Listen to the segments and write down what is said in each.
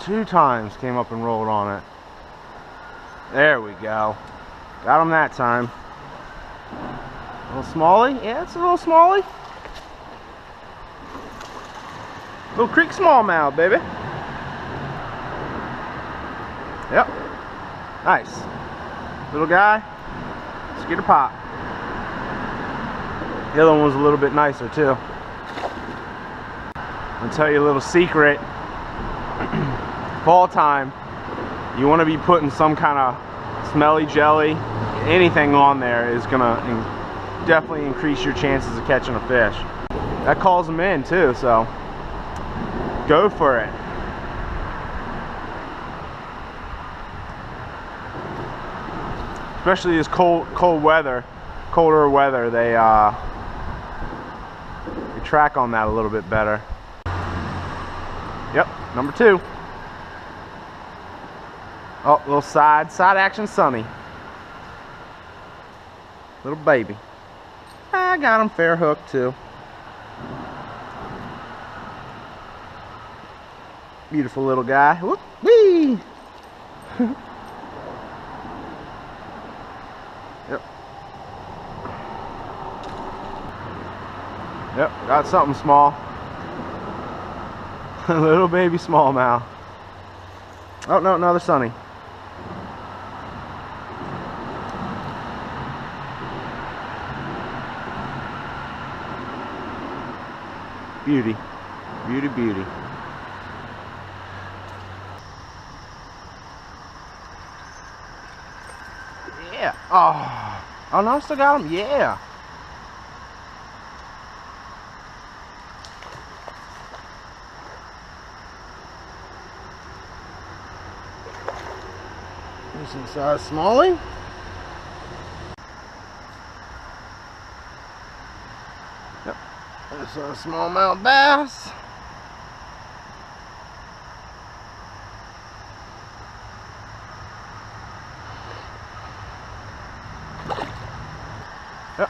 2 times came up and rolled on it. There we go. Got him that time. Little smallie? Yeah, it's a little smallie. Little creek smallmouth, baby. Yep. Nice. Little guy. Let's get a pop. The other one was a little bit nicer too. I'll tell you a little secret. Fall time, you want to be putting some kind of smelly jelly. Anything on there is gonna definitely increase your chances of catching a fish. That calls them in too, so go for it. Especially this colder weather, they track on that a little bit better. Yep, number 2. Oh, little side action sunny. Little baby. I got him fair hook too. Beautiful little guy. Whoop, wee! Yep. Yep, got something small. Little baby smallmouth. Oh no, another sunny. Beauty. Beauty, beauty. Yeah. Oh no, I still got him. Yeah. Decent size smallie. Yep. There's a smallmouth bass. Yep.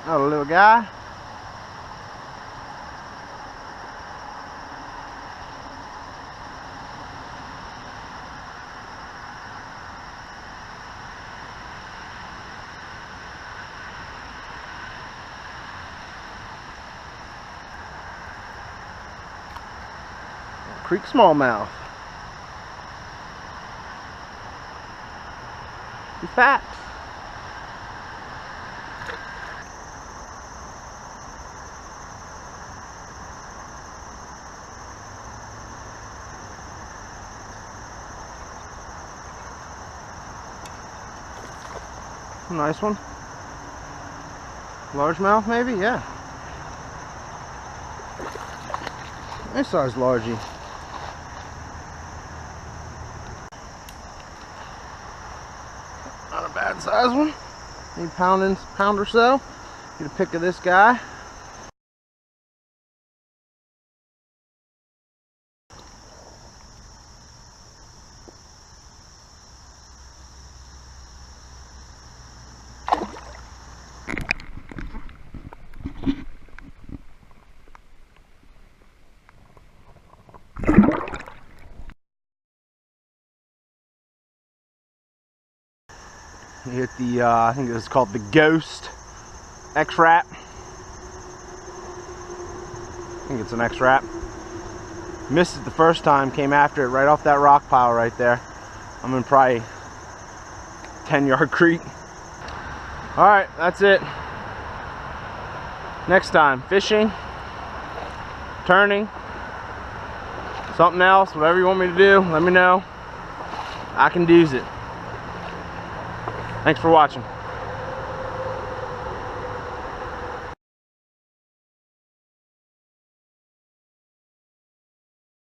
Another little guy. Creek smallmouth. He's fat. Nice one. Largemouth maybe? Yeah. Nice size largie. Not a bad size one. Maybe pound or so. Get a pick of this guy. Hit the, I think it was called the Ghost X-Wrap. I think it's an X-Wrap. Missed it the first time, came after it right off that rock pile right there. I'm in probably 10-yard creek. Alright, that's it. Next time, fishing, turning, something else, whatever you want me to do, let me know. I can do it. Thanks for watching.